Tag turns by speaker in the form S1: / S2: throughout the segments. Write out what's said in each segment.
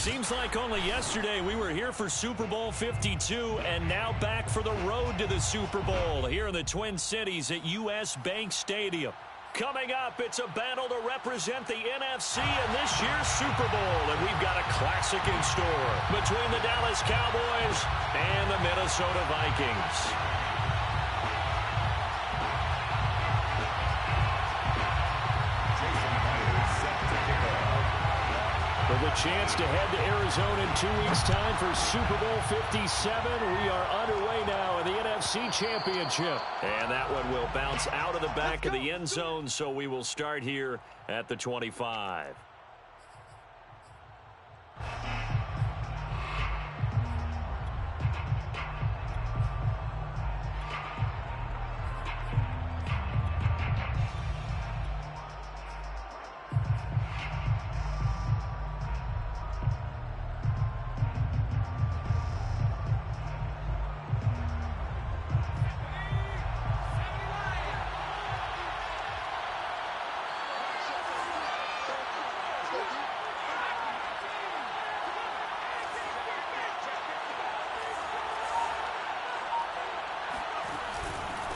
S1: Seems like only yesterday we were here for Super Bowl 52 and now back for the road to the Super Bowl here in the Twin Cities at U.S. Bank Stadium. Coming up, it's a battle to represent the NFC in this year's Super Bowl, and we've got a classic in store between the Dallas Cowboys and the Minnesota Vikings. With a chance to head to Arizona in 2 weeks' time for Super Bowl 57, we are underway now in the NFC Championship. And that one will bounce out of the back of the end zone, so we will start here at the 25.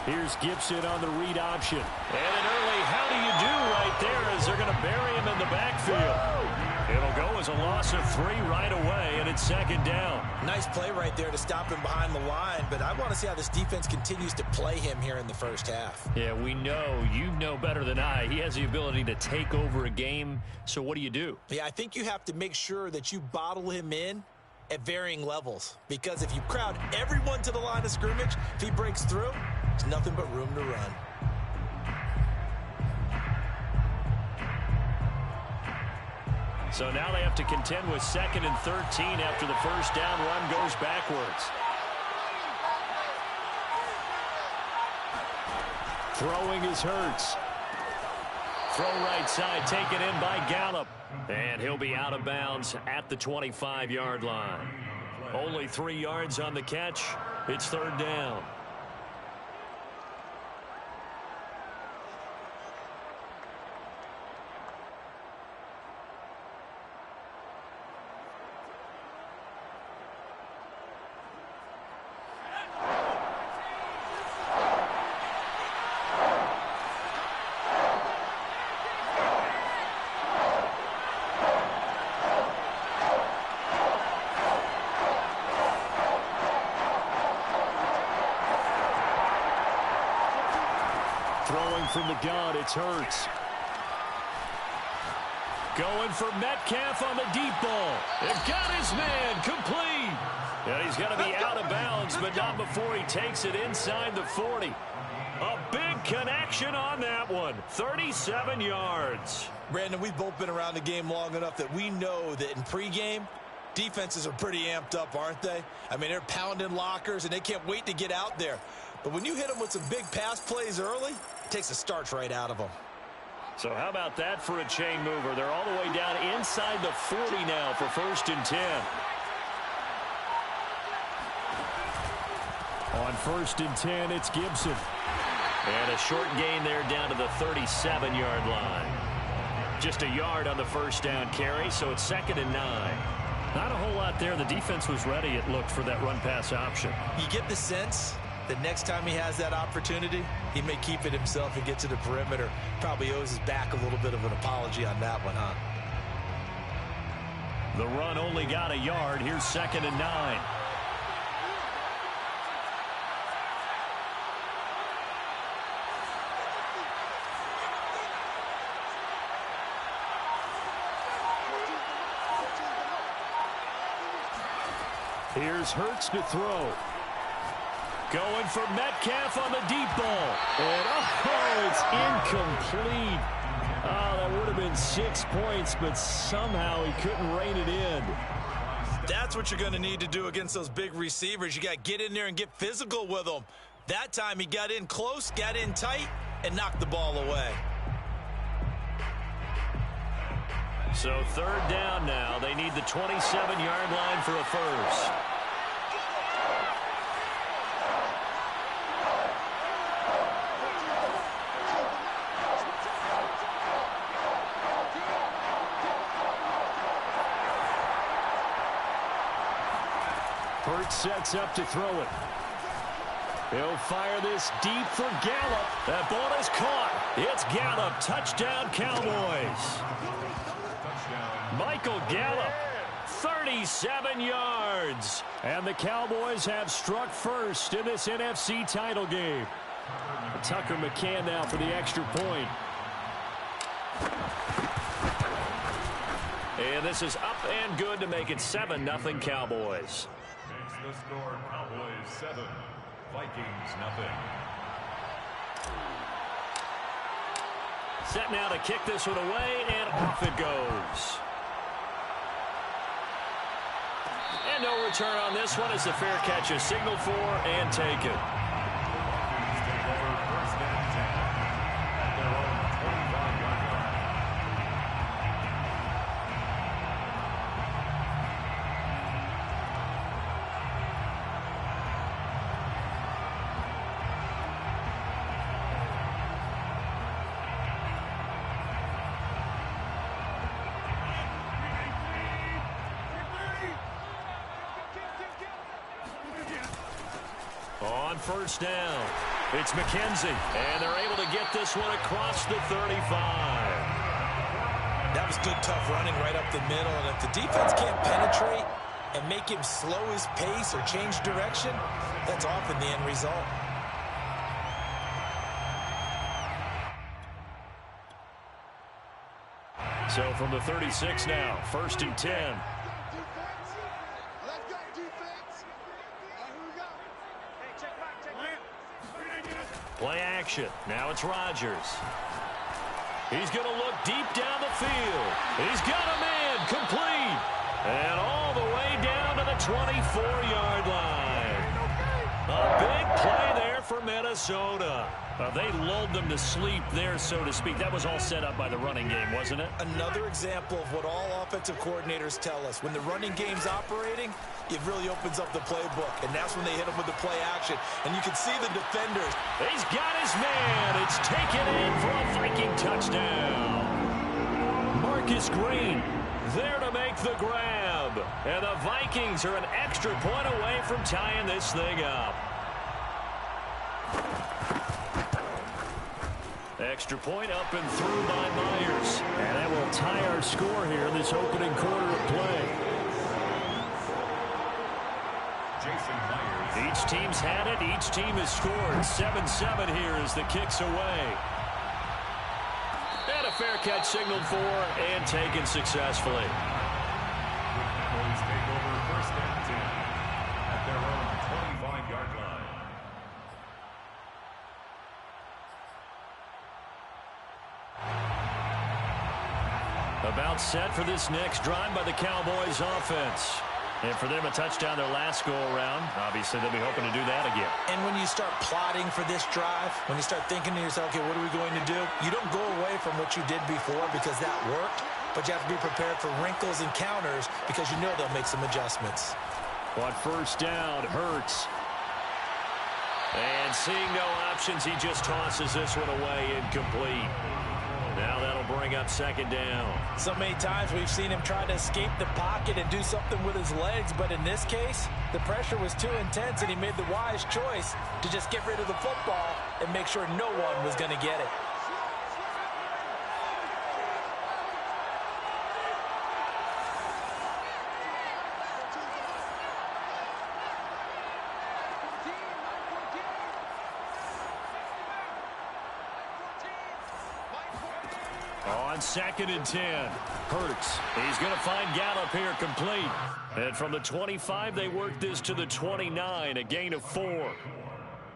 S1: Here's Gibson on the read option. And an early how do you do right there as they're going to bury him in the backfield. It'll go as a loss of 3 right away, and it's second down.
S2: Nice play right there to stop him behind the line, but I want to see how this defense continues to play him here in the first half.
S1: Yeah, we know. You know better than I. He has the ability to take over a game, so what do?
S2: Yeah, I think you have to make sure that you bottle him in at varying levels, because if you crowd everyone to the line of scrimmage, if he breaks through, there's nothing but room to run.
S1: So now they have to contend with 2nd and 13 after the first down run goes backwards. Throwing is Hurts. Throw right side, taken in by Gallup. And he'll be out of bounds at the 25-yard line. Only 3 yards on the catch. It's third down. Throwing from the gun, it's Hurts. Going for Metcalf on the deep ball. They've got his man complete. And he's going to be out of bounds, but not before he takes it inside the 40. A big connection on that one. 37 yards.
S2: Brandon, we've both been around the game long enough that we know that in pregame, defenses are pretty amped up, aren't they? I mean, they're pounding lockers, and they can't wait to get out there. But when you hit them with some big pass plays early, it takes the starch right out of them.
S1: So how about that for a chain mover? They're all the way down inside the 40 now for 1st and 10. On 1st and 10, it's Gibson. And a short gain there down to the 37-yard line. Just a yard on the first down carry, so it's 2nd and 9. Not a whole lot there. The defense was ready, it looked, for that run-pass option.
S2: You get the sense that next time he has that opportunity, he may keep it himself and get to the perimeter. Probably owes his back a little bit of an apology on that one, huh?
S1: The run only got a yard. Here's 2nd and 9. Here's Hurts to throw. Going for Metcalf on the deep ball. And, oh, it's incomplete. Oh, that would have been 6 points, but somehow he couldn't rein it in.
S2: That's what you're going to need to do against those big receivers. You got to get in there and get physical with them. That time he got in close, got in tight, and knocked the ball away.
S1: So 3rd down now. They need the 27-yard line for a first. Hurts sets up to throw it. He'll fire this deep for Gallup. That ball is caught. It's Gallup. Touchdown, Cowboys. Michael Gallup, 37 yards. And the Cowboys have struck first in this NFC title game. Tucker McCann now for the extra point. And this is up and good to make it 7-0 Cowboys.
S3: Makes the score Cowboys 7, Vikings 0.
S1: Set now to kick this one away, and off it goes. And no return on this one as the fair catch is signaled for and taken.
S3: Vikings take over first and 10 at their own 25-yard line.
S1: On first down, it's McKenzie, and they're able to get this one across the 35.
S2: That was good, tough running right up the middle, and if the defense can't penetrate and make him slow his pace or change direction, that's often the end result.
S1: So from the 36 now, first and 10. Play action. Now it's Rodgers. He's going to look deep down the field. He's got a man complete. And all the way down to the 24-yard line. A big play there for Minnesota. They lulled them to sleep there, so to speak. That was all set up by the running game, wasn't it?
S2: Another example of what all offensive coordinators tell us. When the running game's operating, it really opens up the playbook, and that's when they hit him with the play action. And you can see the defenders.
S1: He's got his man. It's taken in for a Viking touchdown. Marcus Green there to make the grab. And the Vikings are an extra point away from tying this thing up. Extra point up and through by Myers. And that will tie our score here in this opening quarter of play.
S3: Jason Myers.
S1: Each team's had it. Each team has scored. 7-7 here as the kick's away. And a fair catch signaled for and taken successfully.
S3: Cowboys take over first and 10 at their own 25-yard line.
S1: About set for this next drive by the Cowboys offense. And for them, a touchdown their last go-around. Obviously, they'll be hoping to do that again.
S2: And when you start plotting for this drive, when you start thinking to yourself, okay, what are we going to do? You don't go away from what you did before because that worked, but you have to be prepared for wrinkles and counters because you know they'll make some adjustments.
S1: On first down, Hurts. And seeing no options, he just tosses this one away incomplete. Now that'll bring up second down.
S2: So many times we've seen him try to escape the pocket and do something with his legs, but in this case, the pressure was too intense and he made the wise choice to just get rid of the football and make sure no one was going to get it.
S1: On second and 10, Hurts. He's going to find Gallup here complete. And from the 25, they work this to the 29, a gain of 4.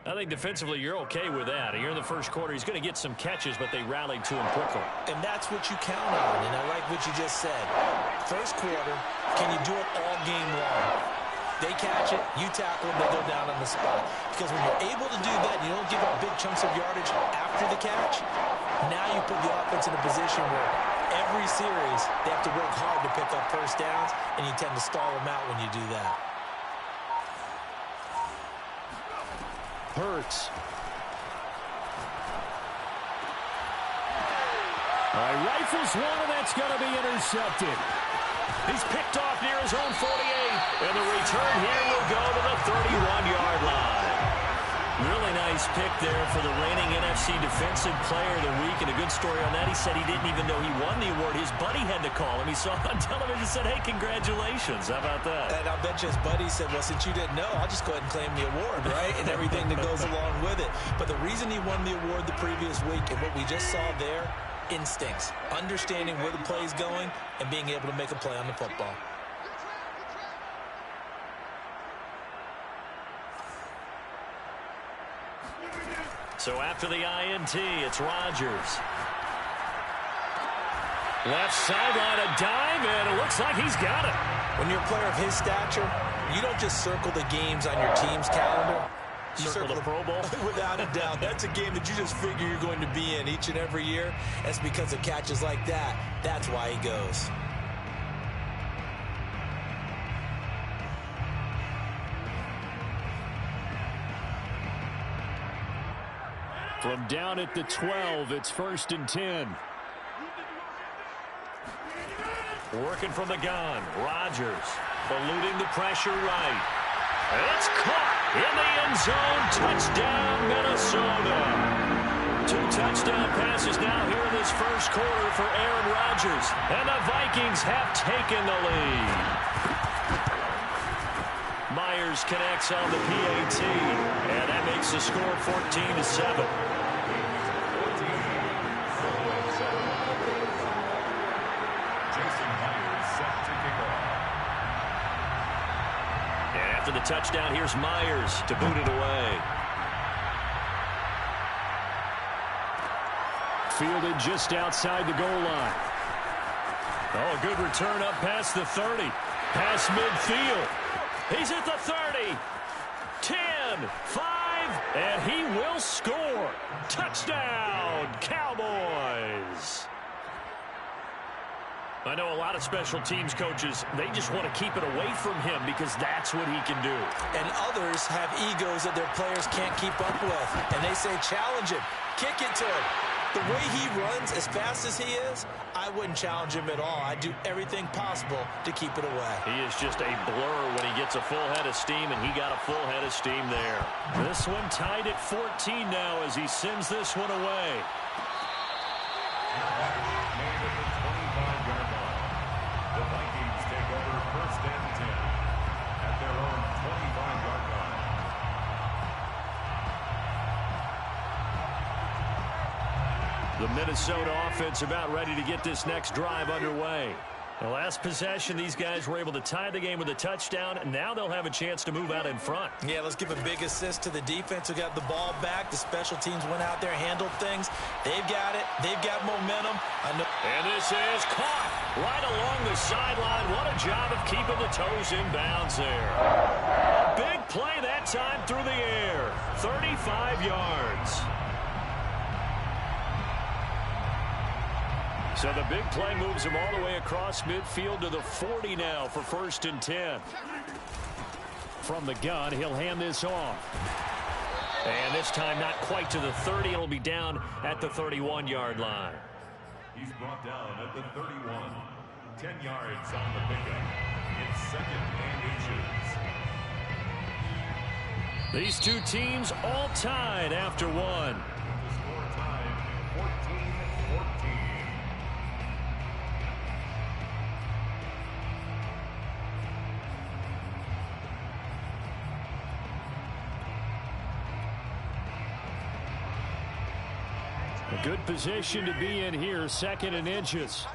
S1: I think defensively you're okay with that. Here in the first quarter, he's going to get some catches, but they rallied to him quickly.
S2: And that's what you count on, and I like what you just said. First quarter, can you do it all game long? They catch it, you tackle them, they go down on the spot. Because when you're able to do that, you don't give up big chunks of yardage after the catch, now you put the offense in a position where every series they have to work hard to pick up first downs, and you tend to stall them out when you do that.
S1: Hurts. Rifles one, and that's going to be intercepted. He's picked off near his own 48. And the return here will go to the 31-yard line. Really nice pick there for the reigning NFC Defensive Player of the Week. And a good story on that, he said he didn't even know he won the award. His buddy had to call him. He saw it on television and said, hey, congratulations. How about that?
S2: And I'll bet you his buddy said, well, since you didn't know, I'll just go ahead and claim the award, right? And everything that goes along with it. But the reason he won the award the previous week and what we just saw there, instincts, understanding where the play is going and being able to make a play on the football.
S1: So after the INT, it's Rodgers. Left sideline, a dive, and it looks like he's got it.
S2: When you're a player of his stature, you don't just circle the games on your team's calendar. You
S1: circle the Pro Bowl?
S2: Without a doubt. That's a game that you just figure you're going to be in each and every year. That's because of catches like that. That's why he goes.
S1: From down at the 12, it's 1st and 10. Working from the gun, Rodgers eluding the pressure right. It's caught in the end zone. Touchdown, Minnesota. 2 touchdown passes now here in this first quarter for Aaron Rodgers. And the Vikings have taken the lead. Myers connects on the PAT, and that makes the score 14-7. And after the touchdown, here's Myers to boot it away. Fielded just outside the goal line. Oh, a good return up past the 30. Past midfield. He's at the 30, 10, 5, and he will score. Touchdown, Cowboys. I know a lot of special teams coaches, they just want to keep it away from him because that's what he can do.
S2: And others have egos that their players can't keep up with. And they say, challenge him, kick it to him. The way he runs, as fast as he is, I wouldn't challenge him at all. I'd do everything possible to keep it away.
S1: He is just a blur when he gets a full head of steam, and he got a full head of steam there. This one tied at 14 now as he sends this one away.
S3: The Vikings take over 1st and 10 at their own 25-yard line.
S1: The Minnesota offense about ready to get this next drive underway. The last possession, these guys were able to tie the game with a touchdown, and now they'll have a chance to move out in front.
S2: Yeah, let's give a big assist to the defense who got the ball back. The special teams went out there, handled things. They've got it. They've got momentum.
S1: And this is caught right along the sideline. What a job of keeping the toes in bounds there. A big play that time through the air. 35 yards. So the big play moves him all the way across midfield to the 40 now for 1st and 10. From the gun, he'll hand this off. And this time not quite to the 30. It'll be down at the 31-yard line.
S3: He's brought down at the 31. 10 yards on the pickup. It's 2nd and inches.
S1: These two teams all tied after one.
S3: The score tied 14-14.
S1: A good position to be in here, 2nd and inches.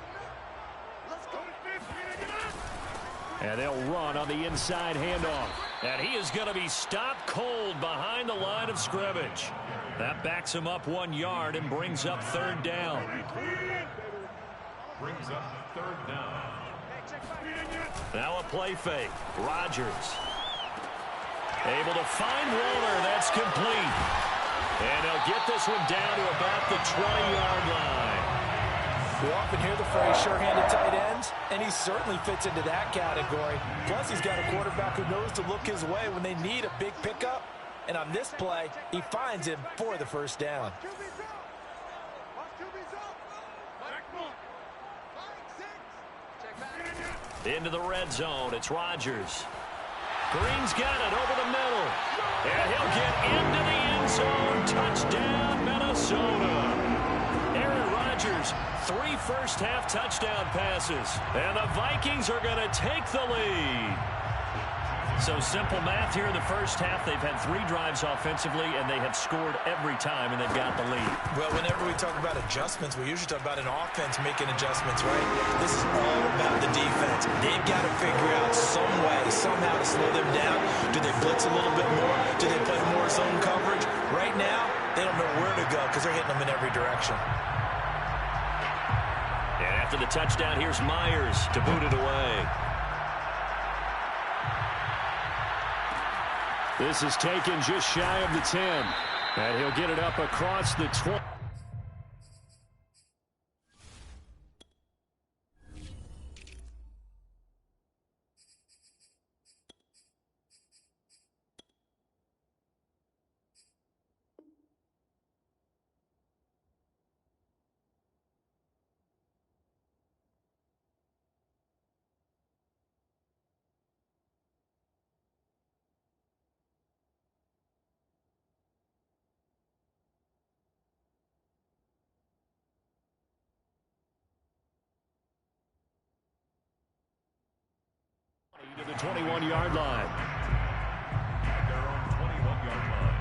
S1: And they'll run on the inside handoff. And he is going to be stopped cold behind the line of scrimmage. That backs him up 1 yard and brings up 3rd down.
S3: Brings up 3rd down.
S1: Now a play fake. Rodgers. Able to find Waller. That's complete. And they'll get this one down to about the 20-yard line.
S2: We often hear the phrase sure-handed tight ends, and he certainly fits into that category. Plus, he's got a quarterback who knows to look his way when they need a big pickup. And on this play, he finds him for the 1st down.
S1: Into the red zone, it's Rodgers. Green's got it over the middle. And he'll get into the end zone. Touchdown, Minnesota. Aaron Rodgers, 3 first-half touchdown passes. And the Vikings are going to take the lead. So simple math here in the first half. They've had 3 drives offensively, and they have scored every time, and they've got the lead.
S2: Well, whenever we talk about adjustments, we usually talk about an offense making adjustments, right? This is all about the defense. They've got to figure out some way, somehow to slow them down. Do they blitz a little bit more? Do they play more zone coverage? Right now, they don't know where to go because they're hitting them in every direction.
S1: And after the touchdown, here's Myers to boot it away. This is taken just shy of the 10. And he'll get it up across the 20. To the 21-yard line.
S3: At their own 21-yard line.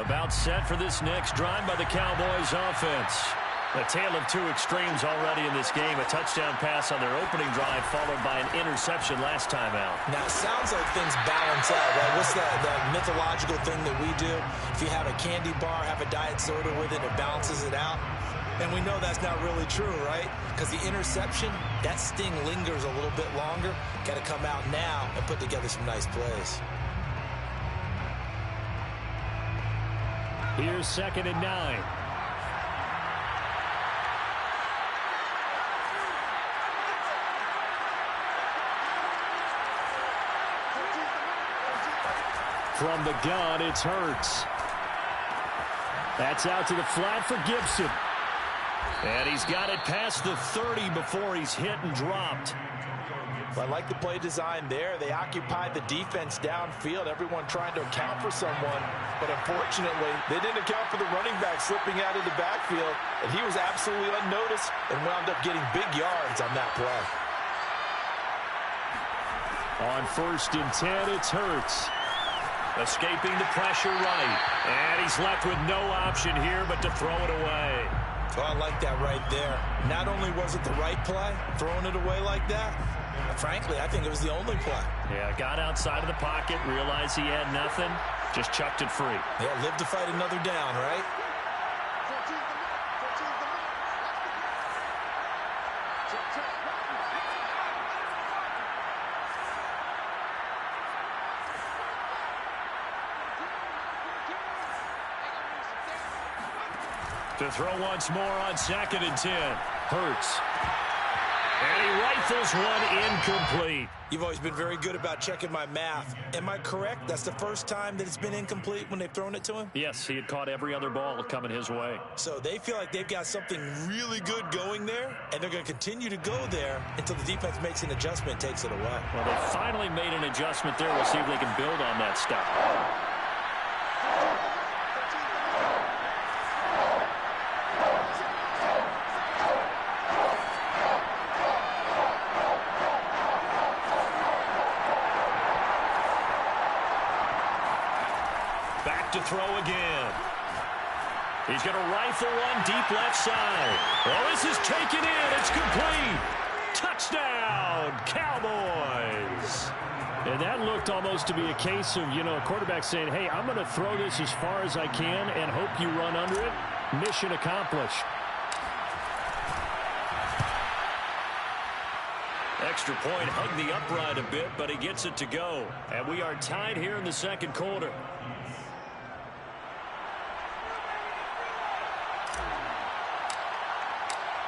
S1: About set for this next drive by the Cowboys offense. A tale of 2 extremes already in this game. A touchdown pass on their opening drive followed by an interception last time out.
S2: Now, it sounds like things balance out, right? What's that mythological thing that we do? If you have a candy bar, have a diet soda with it, it balances it out. And we know that's not really true, right? Because the interception, that sting lingers a little bit longer. Got to come out now and put together some nice plays.
S1: Here's 2nd and 9. From the gun, it's Hurts. That's out to the flat for Gibson. And he's got it past the 30 before he's hit and dropped.
S2: Well, I like the play design there. They occupied the defense downfield, everyone trying to account for someone. But unfortunately, they didn't account for the running back slipping out of the backfield. And he was absolutely unnoticed and wound up getting big yards on that play.
S1: On 1st and 10, it's Hurts. Escaping the pressure right. And he's left with no option here but to throw it away.
S2: Well, I like that right there. Not only was it the right play, throwing it away like that, frankly, I think it was the only play.
S1: Yeah, got outside of the pocket, realized he had nothing, just chucked it free.
S2: Yeah, live to fight another down, right?
S1: To throw once more on 2nd and 10. Hurts. And he rifles one incomplete.
S2: You've always been very good about checking my math. Am I correct? That's the first time that it's been incomplete when they've thrown it to him?
S1: Yes, he had caught every other ball coming his way.
S2: So they feel like they've got something really good going there, and they're going to continue to go there until the defense makes an adjustment and takes it away.
S1: Well, they finally made an adjustment there. We'll see if they can build on that stuff. To throw again. He's going to rifle one deep left side. Well, this is taken in. It's complete. Touchdown, Cowboys. And that looked almost to be a case of, a quarterback saying, hey, I'm going to throw this as far as I can and hope you run under it. Mission accomplished. Extra point, hugged the upright a bit, but he gets it to go. And we are tied here in the 2nd quarter.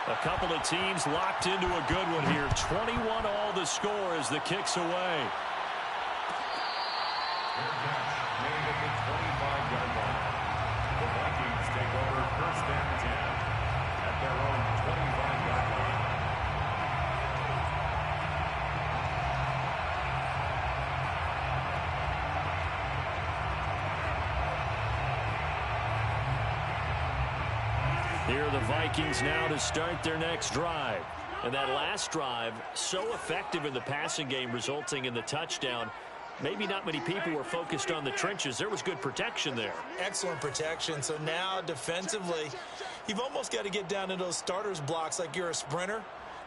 S1: A couple of teams locked into a good one here. 21 all the score as the kick's away.
S3: Made at the 25-yard line. The Vikings take over first and 10 at their own 25-yard line.
S1: Here are the Vikings now to start their next drive. And that last drive, so effective in the passing game, resulting in the touchdown. Maybe not many people were focused on the trenches. There was good protection there.
S2: Excellent protection. So now defensively, you've almost got to get down to those starters blocks like you're a sprinter.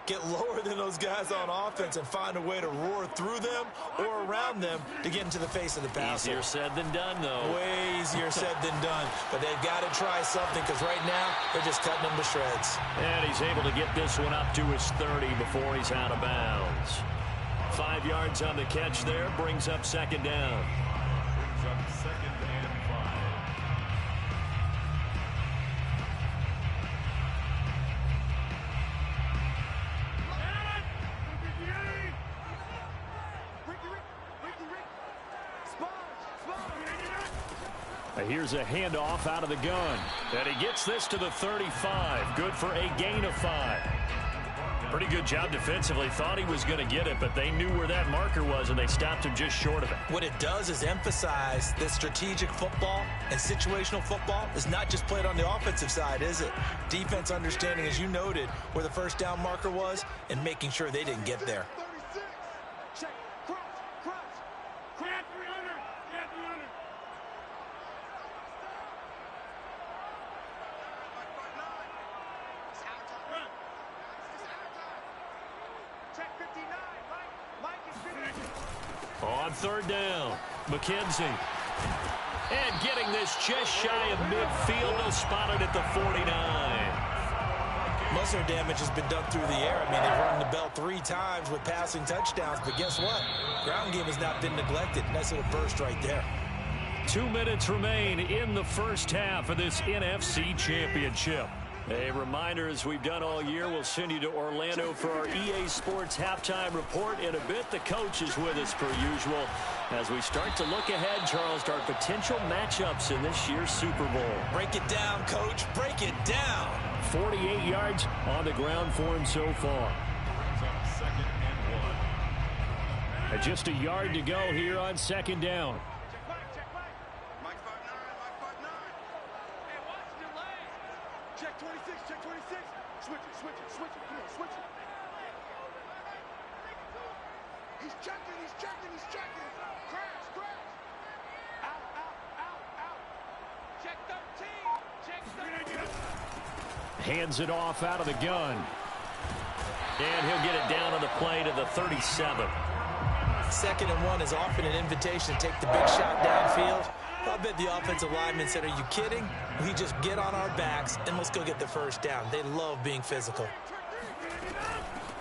S2: Get lower than those guys on offense and find a way to roar through them or around them to get into the face of the passer.
S1: Easier said than done, though.
S2: Way easier said than done. But they've got to try something because right now they're just cutting them to shreds.
S1: And he's able to get this one up to his 30 before he's out of bounds. 5 yards on the catch there, brings up second down.
S3: Brings up second and 5.
S1: Here's a handoff out of the gun. And he gets this to the 35. Good for a gain of 5. Pretty good job defensively. Thought he was going to get it, but they knew where that marker was, and they stopped him just short of it.
S2: What it does is emphasize that strategic football and situational football is not just played on the offensive side, is it? Defense understanding, as you noted, where the first down marker was and making sure they didn't get there.
S1: On third down, McKenzie. And getting this just shy of midfield. They'll spot it at the 49.
S2: Most of their damage has been done through the air. I mean, they've rung the bell 3 times with passing touchdowns, but guess what? Ground game has not been neglected. Nice little burst right there.
S1: 2 minutes remain in the first half of this NFC Championship. A reminder, as we've done all year, we'll send you to Orlando for our EA Sports halftime report in a bit. The coach is with us per usual as we start to look ahead, Charles, to our potential matchups in this year's Super Bowl.
S2: Break it down, Coach. Break it down.
S1: 48 yards on the ground for him so far.
S3: Brings up second and 1.
S1: And just a yard to go here on second down.
S4: Check 26, check 26. Switch it, switch it, switch it. Come on, switch it. He's checking, he's checking, he's checking. Crash, crash. Out, out, out, out. Check 13, check 13.
S1: Hands it off out of the gun. And he'll get it down on the play to the 37.
S2: Second and 1 is often an invitation to take the big shot downfield. I bet the offensive lineman said, are you kidding? We just get on our backs and let's go get the first down. They love being physical.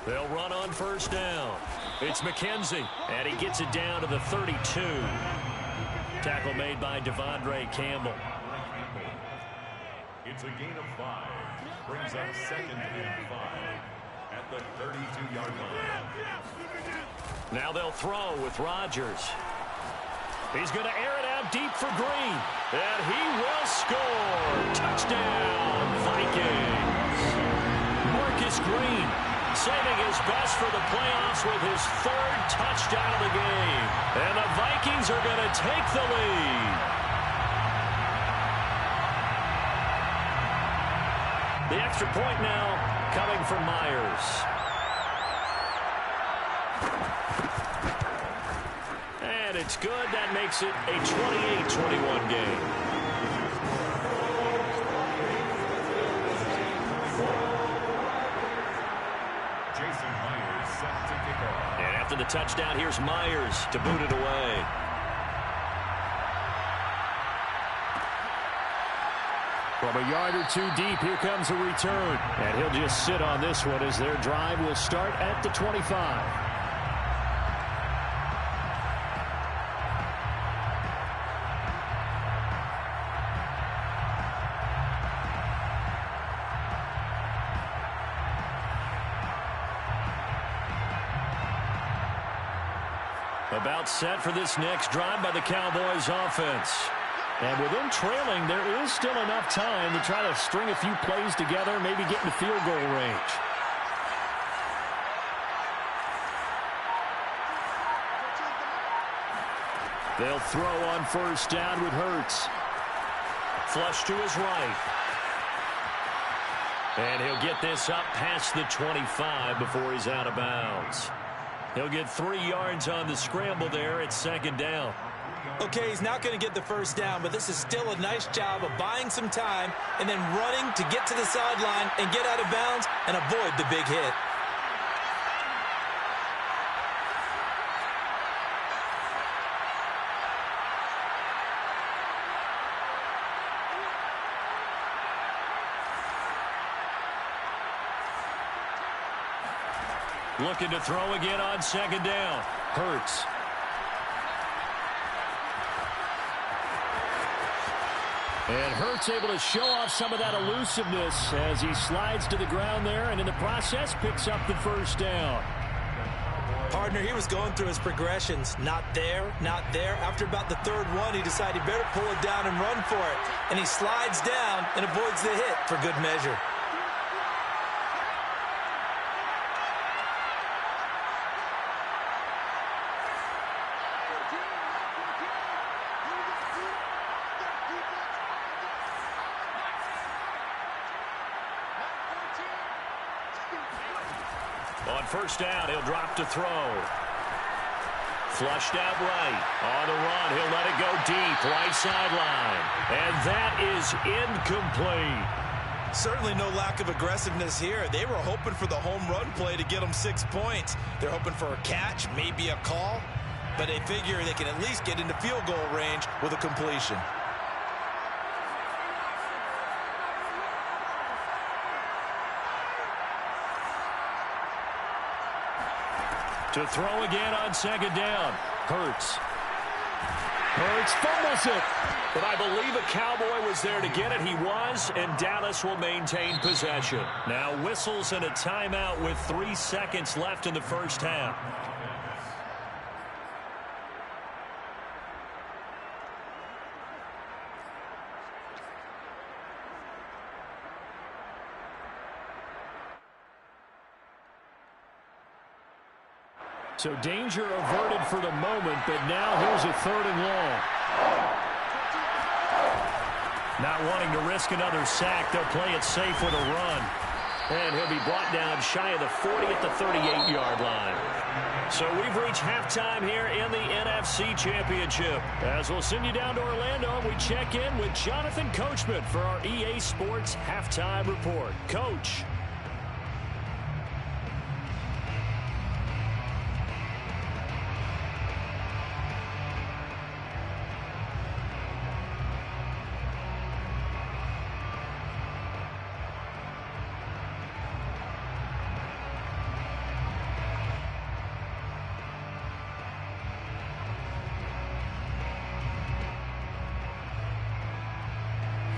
S1: They'll run on first down. It's McKenzie, and he gets it down to the 32. Tackle made by Devondre Campbell.
S3: It's a gain of 5. Brings up second and 5 at the 32-yard line.
S1: Now they'll throw with Rodgers. He's going to air it out deep for Green. And he will score. Touchdown, Vikings. Marcus Green saving his best for the playoffs with his 3rd touchdown of the game. And the Vikings are going to take the lead. The extra point now coming from Myers. And it's good. That makes it a 28-21 game.
S3: Jason Myers set to kick off.
S1: And after the touchdown, here's Myers to boot it away. From a yard or 2 deep, here comes a return. And he'll just sit on this one as their drive will start at the 25. About set for this next drive by the Cowboys offense. And with them trailing, there is still enough time to try to string a few plays together, maybe get into field goal range. They'll throw on first down with Hurts. Flush to his right. And he'll get this up past the 25 before he's out of bounds. He'll get 3 yards on the scramble there at second down.
S2: Okay, he's not going to get the first down, but this is still a nice job of buying some time and then running to get to the sideline and get out of bounds and avoid the big hit.
S1: Looking to throw again on second down. Hurts. And Hurts able to show off some of that elusiveness as he slides to the ground there and in the process picks up the first down.
S2: Partner, he was going through his progressions. Not there, not there. After about the third one, he decided he better pull it down and run for it. And he slides down and avoids the hit for good measure.
S1: On first down, he'll drop to throw. Flushed out right. On the run, he'll let it go deep, right sideline. And that is incomplete.
S2: Certainly no lack of aggressiveness here. They were hoping for the home run play to get them 6 points. They're hoping for a catch, maybe a call, but they figure they can at least get into field goal range with a completion.
S1: To throw again on second down. Hurts. Hurts fumbles it. But I believe a Cowboy was there to get it. He was, and Dallas will maintain possession. Now whistles and a timeout with 3 seconds left in the first half. So danger averted for the moment, but now here's a 3rd and long. Not wanting to risk another sack, they'll play it safe with a run. And he'll be brought down shy of the 40 at the 38-yard line. So we've reached halftime here in the NFC Championship. As we'll send you down to Orlando, we check in with Jonathan Coachman for our EA Sports Halftime Report. Coach.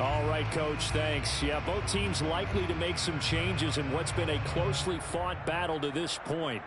S1: All right, Coach, thanks. Yeah, both teams likely to make some changes in what's been a closely fought battle to this point.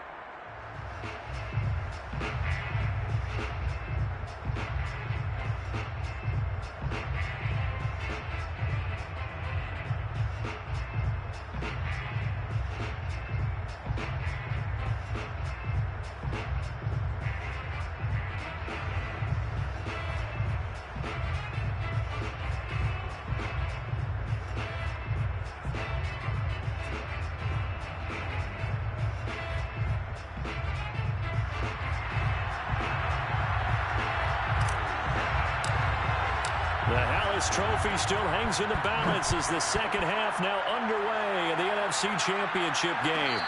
S1: The Hallis Trophy still hangs in the balance as the second half now underway in the NFC Championship game.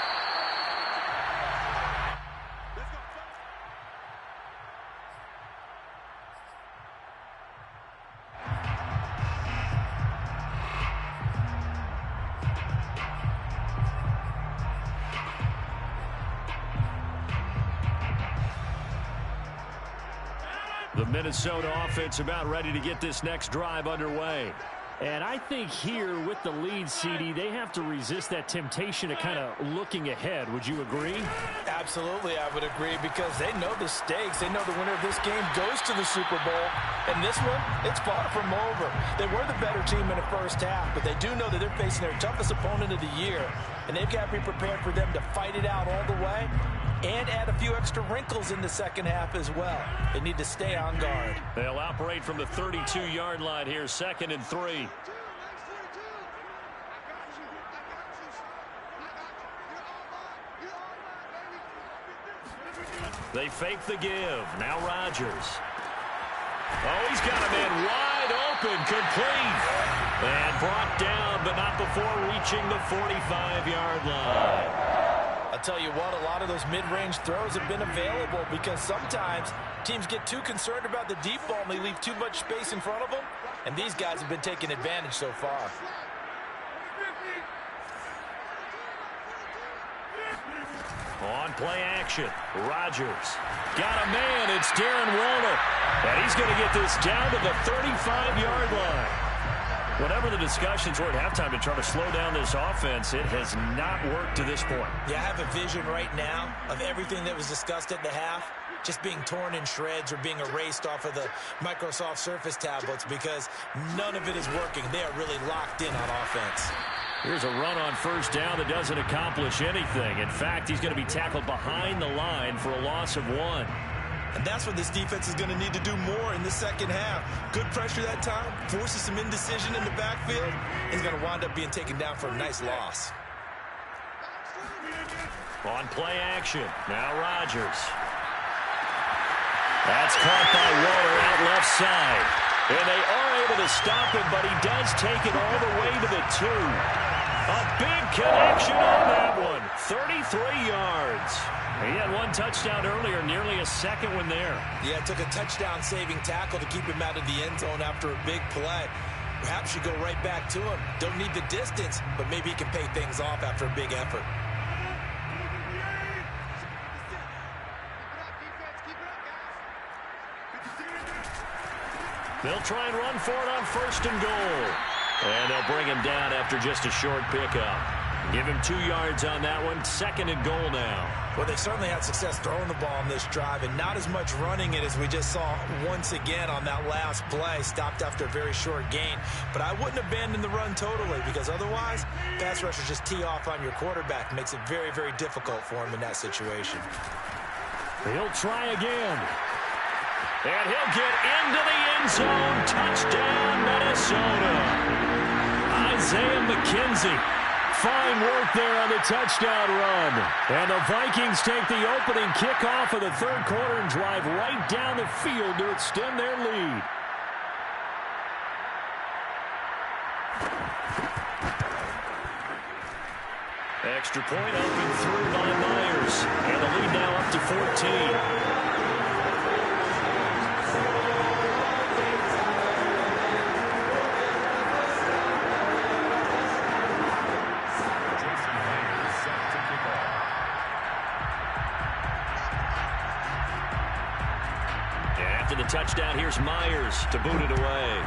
S1: The Minnesota offense about ready to get this next drive underway. And I think here with the lead, CD, they have to resist that temptation to kind of looking ahead. Would you agree?
S2: Absolutely, I would agree, because they know the stakes. They know the winner of this game goes to the Super Bowl. And this one, it's far from over. They were the better team in the first half, but they do know that they're facing their toughest opponent of the year. And they've got to be prepared for them to fight it out all the way and add a few extra wrinkles in the second half as well. They need to stay on guard.
S1: They'll operate from the 32-yard line here, 2nd and 3. They fake the give. Now Rodgers. Oh, he's got a man wide open, complete. And brought down, but not before reaching the 45-yard line.
S2: I'll tell you what, a lot of those mid-range throws have been available, because sometimes teams get too concerned about the deep ball and they leave too much space in front of them, and these guys have been taking advantage so far.
S1: On play action, Rodgers. Got a man, it's Darren Waller. And he's going to get this down to the 35-yard line. Whatever the discussions were at halftime to try to slow down this offense, it has not worked to this point.
S2: Yeah, I have a vision right now of everything that was discussed at the half just being torn in shreds or being erased off of the Microsoft Surface tablets, because none of it is working. They are really locked in on offense.
S1: Here's a run on first down that doesn't accomplish anything. In fact, he's going to be tackled behind the line for a loss of 1.
S2: And that's what this defense is going to need to do more in the second half. Good pressure that time, forces some indecision in the backfield. He's going to wind up being taken down for a nice loss.
S1: On play action, now Rodgers. That's caught by Waller out left side. And they are able to stop him, but he does take it all the way to the 2. A big connection on that one. 33 yards. He had one touchdown earlier, nearly a second one there.
S2: Yeah, it took a touchdown-saving tackle to keep him out of the end zone after a big play. Perhaps you go right back to him. Don't need the distance, but maybe he can pay things off after a big effort.
S1: They'll try and run for it on 1st and goal. And they'll bring him down after just a short pickup. Give him 2 yards on that one. 2nd and goal now.
S2: Well, they certainly had success throwing the ball on this drive, and not as much running it as we just saw once again on that last play. Stopped after a very short gain. But I wouldn't abandon the run totally, because otherwise, pass rushers just tee off on your quarterback. Makes it very, very difficult for him in that situation.
S1: He'll try again. And he'll get into the end zone. Touchdown, Minnesota. Isaiah McKenzie. Fine work there on the touchdown run. And the Vikings take the opening kickoff of the 3rd quarter and drive right down the field to extend their lead. Extra point open through by Myers. And the lead now up to 14. After the touchdown, here's Myers to boot it away.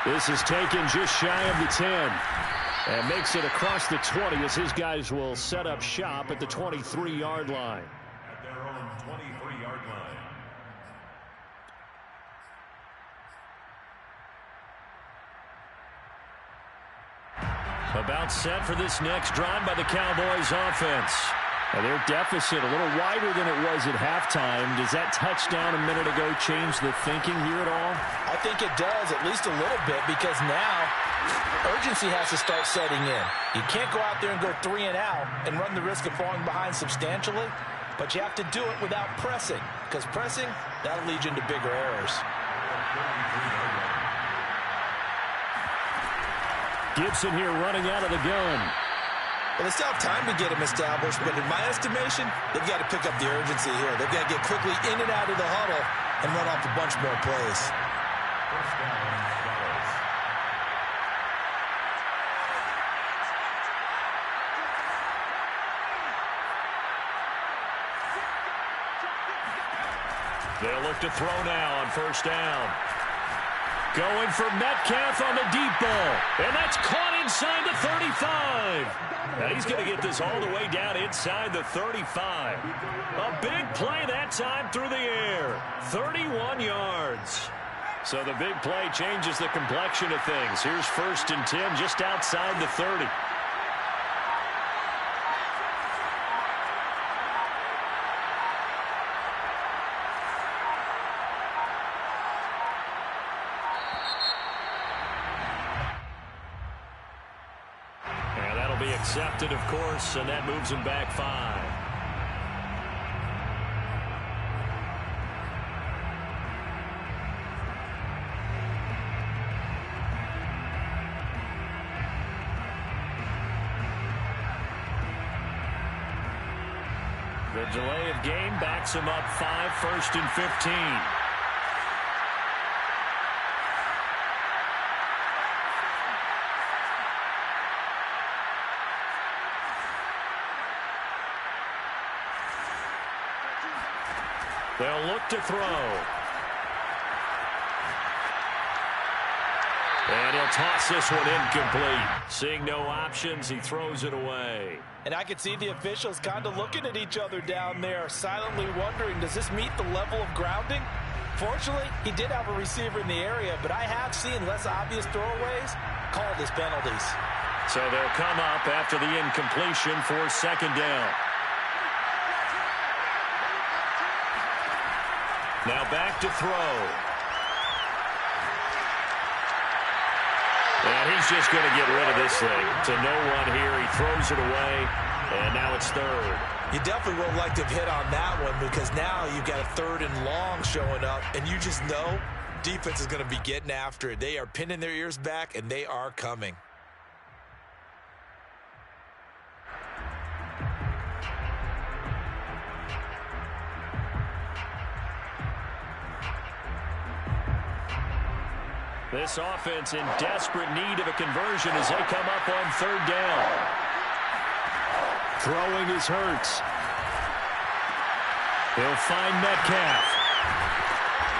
S1: This is taken just shy of the 10 and makes it across the 20 as his guys will set up shop at the 23-yard line.
S3: At their own 23-yard line.
S1: About set for this next drive by the Cowboys offense. And their deficit a little wider than it was at halftime. Does that touchdown a minute ago change the thinking here at all?
S2: I think it does, at least a little bit, because now urgency has to start setting in. You can't go out there and go 3 and out and run the risk of falling behind substantially, but you have to do it without pressing, because pressing, that'll lead you into bigger errors.
S1: Gibson here running out of the gun.
S2: Well, they still have time to get him established, but in my estimation, they've got to pick up the urgency here. They've got to get quickly in and out of the huddle and run off a bunch more plays.
S3: First down, Dallas.
S1: They'll look to throw now on first down. Going for Metcalf on the deep ball. And that's caught inside the 35. Now he's going to get this all the way down inside the 35. A big play that time through the air. 31 yards. So the big play changes the complexion of things. Here's 1st and 10 just outside the 30. Be accepted, of course, and that moves him back 5. The delay of game backs him up 5, 1st and 15. They'll look to throw. And he'll toss this one incomplete. Seeing no options, he throws it away.
S2: And I could see the officials kind of looking at each other down there, silently wondering, does this meet the level of grounding? Fortunately, he did have a receiver in the area, but I have seen less obvious throwaways called as penalties.
S1: So they'll come up after the incompletion for 2nd down. Now back to throw. And he's just going to get rid of this thing. To no one here. He throws it away. And now it's 3rd.
S2: You definitely would like to have hit on that one because now you've got a 3rd and long showing up. And you just know defense is going to be getting after it. They are pinning their ears back, and they are coming.
S1: This offense in desperate need of a conversion as they come up on 3rd down. Throwing is Hurts. He'll find Metcalf.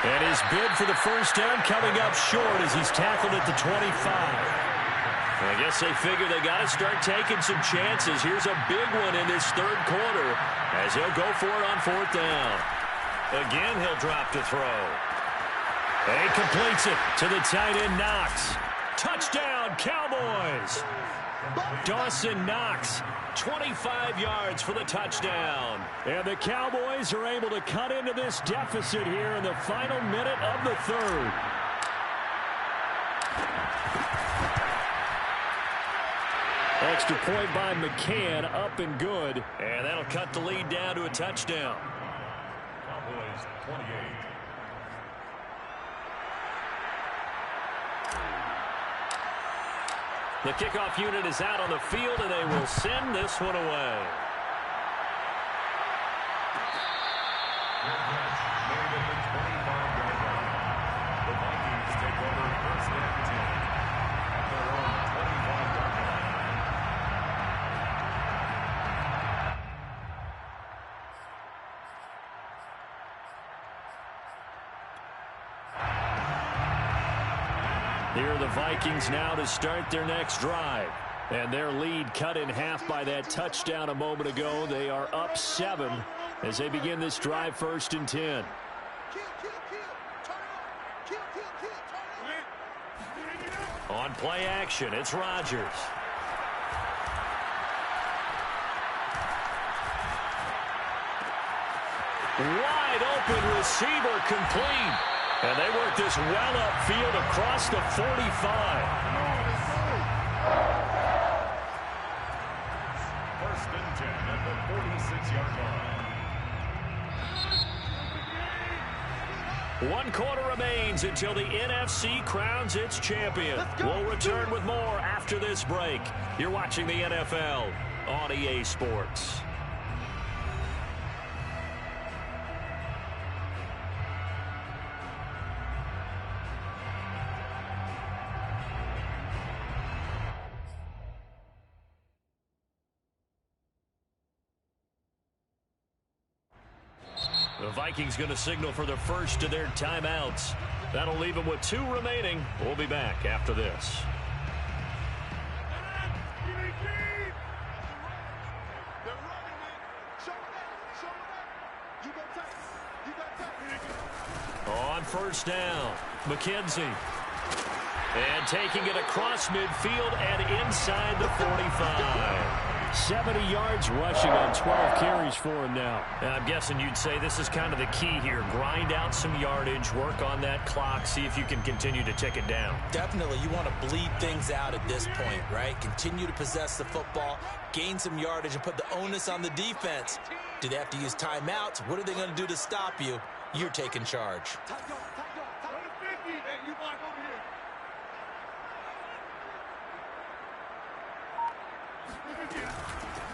S1: And his bid for the 1st down coming up short as he's tackled at the 25. I guess they figure they got to start taking some chances. Here's a big one in this 3rd quarter as he'll go for it on 4th down. Again, he'll drop to throw. And he completes it to the tight end, Knox. Touchdown, Cowboys. Dawson Knox, 25 yards for the touchdown. And the Cowboys are able to cut into this deficit here in the final minute of the 3rd. Extra point by McCann, up and good. And that'll cut the lead down to a touchdown.
S3: Cowboys 28.
S1: The kickoff unit is out on the field, and they will send this one away.
S3: Made at the 25-yard line. The Vikings take over 1st and 10 at their own 25-yard line.
S1: Here are the Vikings now to start their next drive. And their lead cut in half by that touchdown a moment ago. They are up 7 as they begin this drive 1st and 10. On play action, it's Rodgers. Wide open receiver complete. And they work this well upfield across the 45.
S3: 1st and 10 at the 46-yard line.
S1: 1 quarter remains until the NFC crowns its champion. We'll return with more after this break. You're watching the NFL on EA Sports. The Vikings going to signal for the first of their timeouts. That'll leave them with 2 remaining. We'll be back after this. On first down, McKenzie. And taking it across midfield and inside the 45. 70 yards rushing on 12 carries for him now. I'm guessing you'd say this is kind of the key here. Grind out some yardage, work on that clock, see if you can continue to tick it down.
S2: Definitely, you want to bleed things out at this point, right? Continue to possess the football, gain some yardage, and put the onus on the defense. Do they have to use timeouts? What are they going to do to stop you? You're taking charge.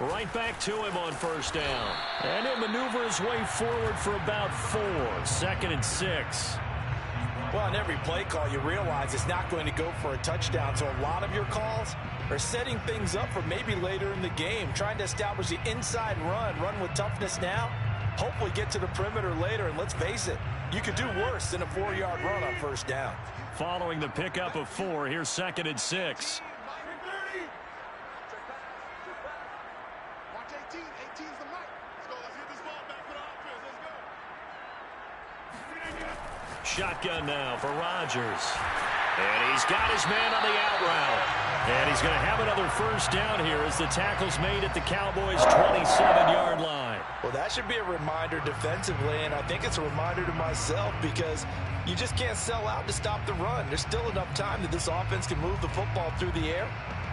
S1: Right back to him on first down. And he'll maneuver his way forward for about 4. 2nd and 6.
S5: Well, on every play call, you realize it's not going to go for a touchdown. So a lot of your calls are setting things up for maybe later in the game, trying to establish the inside run with toughness now, hopefully get to the perimeter later. And let's face it, you could do worse than a 4-yard run on first down.
S1: Following the pickup of 4, here's 2nd and 6. Shotgun now for Rodgers. And he's got his man on the out route. And he's going to have another first down here as the tackle's made at the Cowboys' 27-yard line.
S5: Well, that should be a reminder defensively, and I think it's a reminder to myself because you just can't sell out to stop the run. There's still enough time that this offense can move the football through the air,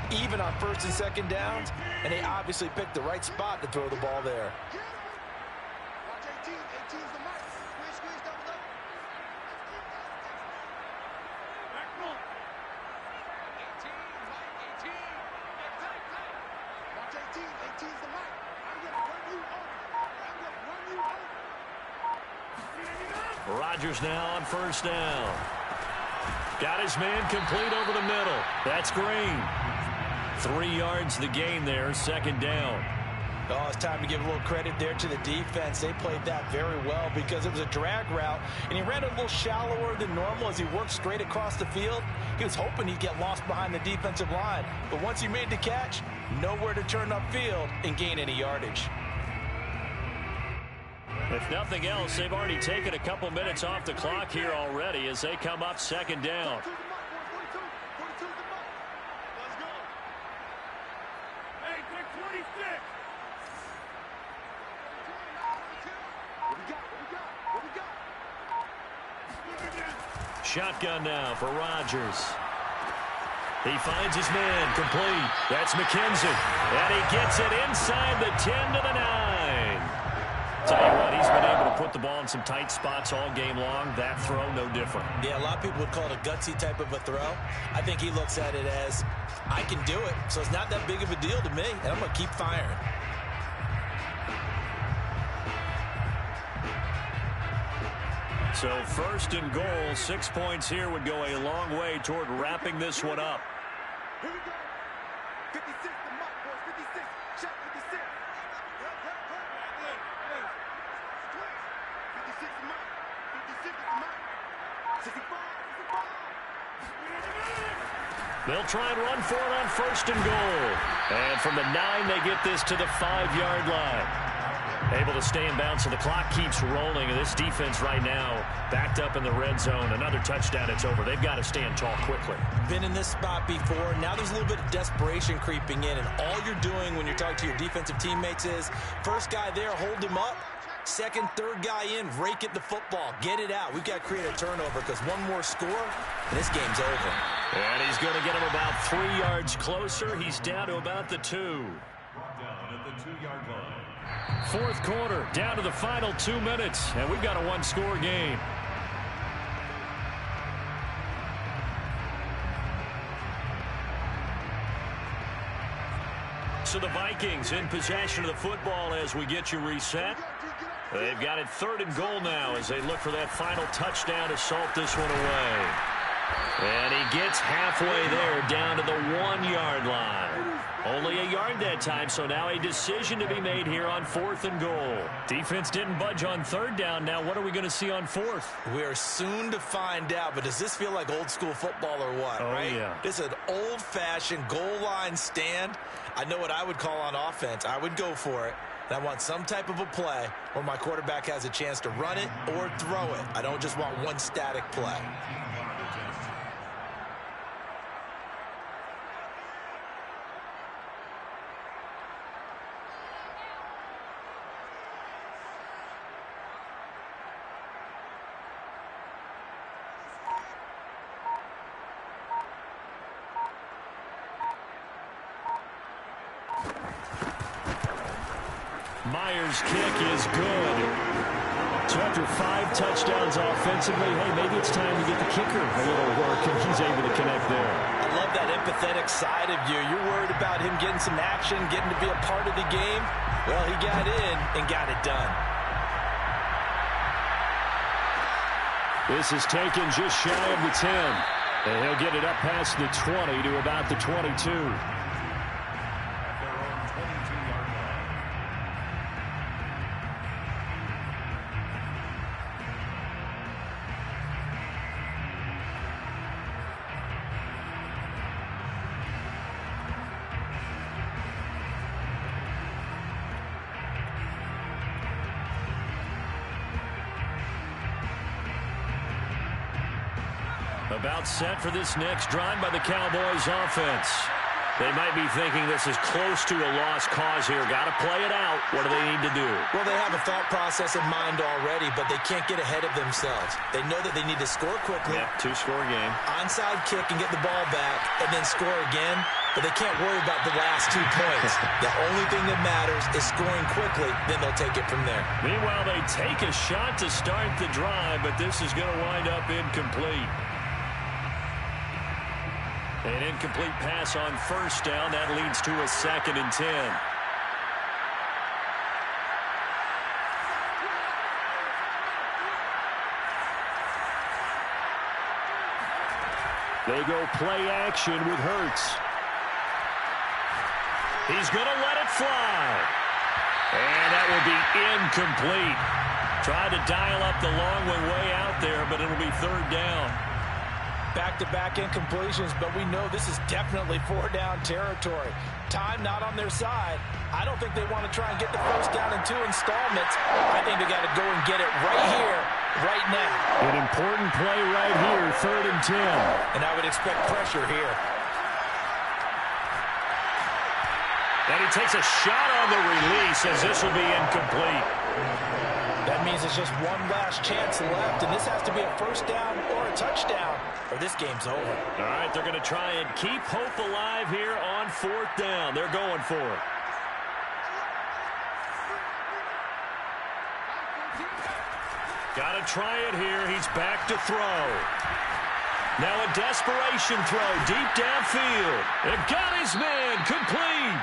S5: even on 1st and 2nd downs, and they obviously picked the right spot to throw the ball there.
S1: Rodgers now on first down. Got his man complete over the middle. That's Green. 3 yards the gain there, 2nd down.
S5: Oh, it's time to give a little credit there to the defense. They played that very well because it was a drag route, and he ran a little shallower than normal as he worked straight across the field. He was hoping he'd get lost behind the defensive line, but once he made the catch, nowhere to turn upfield and gain any yardage.
S1: If nothing else, they've already taken a couple minutes off the clock here already as they come up 2nd down. Shotgun now for Rodgers. He finds his man complete. That's McKenzie. And he gets it inside the 10 to the 9. Tell you what, he's been able to put the ball in some tight spots all game long. That throw, no different.
S2: Yeah, a lot of people would call it a gutsy type of a throw. I think he looks at it as, I can do it, so it's not that big of a deal to me, and I'm going to keep firing.
S1: So 1st and goal, 6 points here would go a long way toward wrapping this one up.
S4: Here we go. 56 the mark, boys. 56. Shot 56. 56 the mark. 56 the mark. 65.
S1: They'll try and run for it on 1st and goal. And from the 9, they get this to the 5-yard line. Able to stay in bounds, so the clock keeps rolling. And this defense right now backed up in the red zone. Another touchdown, it's over. They've got to stand tall quickly.
S2: Been in this spot before. Now there's a little bit of desperation creeping in, and all you're doing when you're talking to your defensive teammates is, first guy there, hold him up. Second, third guy in, rake at the football. Get it out. We've got to create a turnover because one more score, and this game's over.
S1: And he's going to get him about 3 yards closer. He's down to about the 2.
S3: Down at the 2-yard line.
S1: 4th quarter, down to the final 2 minutes, and we've got a 1-score game. So the Vikings in possession of the football as we get you reset. They've got it 3rd and goal now as they look for that final touchdown to salt this one away. And he gets halfway there down to the 1-yard line. Only a yard that time, so now a decision to be made here on 4th and goal. Defense didn't budge on 3rd down. Now what are we going to see on 4th?
S2: We're soon to find out, but does this feel like old school football or what, right?
S1: Yeah.
S2: This is an old-fashioned goal line stand. I know what I would call on offense. I would go for it. And I want some type of a play where my quarterback has a chance to run it or throw it. I don't just want one static play.
S1: Myers' kick is good. So after 5 touchdowns offensively, hey, maybe it's time to get the kicker a little work, and he's able to connect there.
S5: I love that empathetic side of you. You're worried about him getting some action, getting to be a part of the game. Well, he got in and got it done.
S1: This is taken just shy of the 10. And he'll get it up past the 20 to about the 22. About set for this next drive by the Cowboys offense. They might be thinking this is close to a lost cause here. Got to play it out. What do they need to do?
S2: Well, they have a thought process in mind already, but they can't get ahead of themselves. They know that they need to score quickly.
S1: Yeah, 2-score game.
S2: Onside kick and get the ball back and then score again, but they can't worry about the last 2 points. The only thing that matters is scoring quickly, then they'll take it from there.
S1: Meanwhile, they take a shot to start the drive, but this is going to wind up incomplete. An incomplete pass on 1st down. That leads to a 2nd and 10. They go play action with Hurts. He's going to let it fly. And that will be incomplete. Tried to dial up the long way out there, but it'll be 3rd down.
S5: Back-to-back incompletions, but we know this is definitely 4-down territory. Time not on their side. I don't think they want to try and get the 1st down in 2 installments. I think they got to go and get it right here, right now.
S1: An important play right here, 3rd and 10.
S5: And I would expect pressure here.
S1: And he takes a shot on the release as this will be incomplete.
S5: That means it's just one last chance left, and this has to be a 1st down or a touchdown, or this game's over.
S1: All right, they're going to try and keep hope alive here on 4th down. They're going for it. Got to try it here. He's back to throw. Now a desperation throw deep downfield. It got his man complete.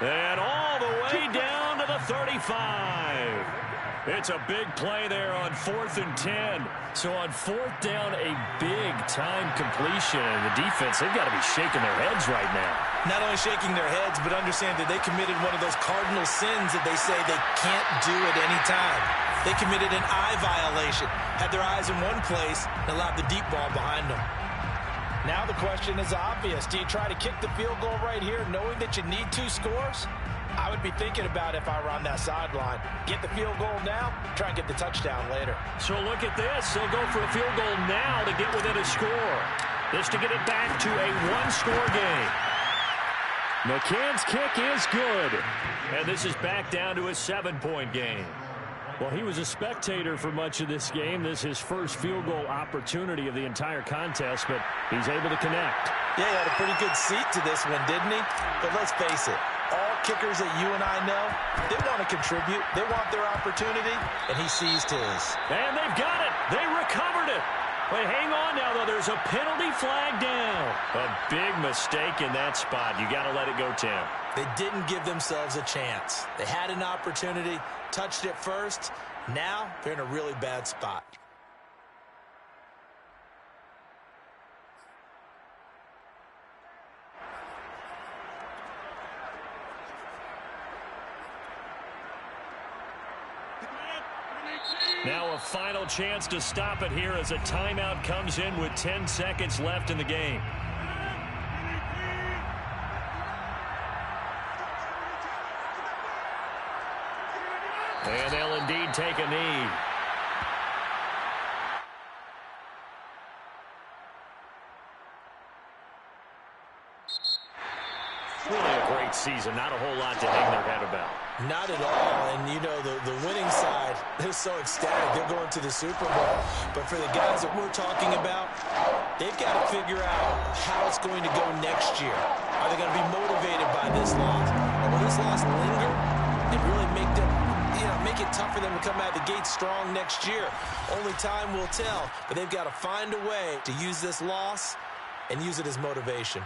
S1: And all the way down to the 35. It's a big play there on 4th and 10. So on 4th down, a big-time completion. And the defense, they've got to be shaking their heads right now.
S2: Not only shaking their heads, but understand that they committed one of those cardinal sins that they say they can't do at any time. They committed an eye violation, had their eyes in one place, and allowed the deep ball behind them.
S5: Now the question is obvious. Do you try to kick the field goal right here knowing that you need 2 scores? I would be thinking about it if I were on that sideline. Get the field goal now, try and get the touchdown later.
S1: So look at this. They'll go for a field goal now to get within a score. This to get it back to a 1-score game. McCann's kick is good. And this is back down to a 7-point game. Well, he was a spectator for much of this game. This is his first field goal opportunity of the entire contest, but he's able to connect.
S5: Yeah, he had a pretty good seat to this one, didn't he? But let's face it, all kickers that you and I know, they want to contribute. They want their opportunity, and he seized his.
S1: And they've got it. They recovered it. Wait, hang on now, though. There's a penalty flag down. A big mistake in that spot. You got to let it go, Tim.
S2: They didn't give themselves a chance. They had an opportunity, touched it first. Now they're in a really bad spot.
S1: Now a final chance to stop it here as a timeout comes in with 10 seconds left in the game. And they'll indeed take a knee. Really a great season. Not a whole lot to hang their head about.
S2: Not at all. And, you know, the winning side, they're so ecstatic. They're going to the Super Bowl. But for the guys that we're talking about, they've got to figure out how it's going to go next year. Are they going to be motivated by this loss? Or will this loss linger and really make them, make it tough for them to come out of the gate strong next year? Only time will tell. But they've got to find a way to use this loss and use it as motivation.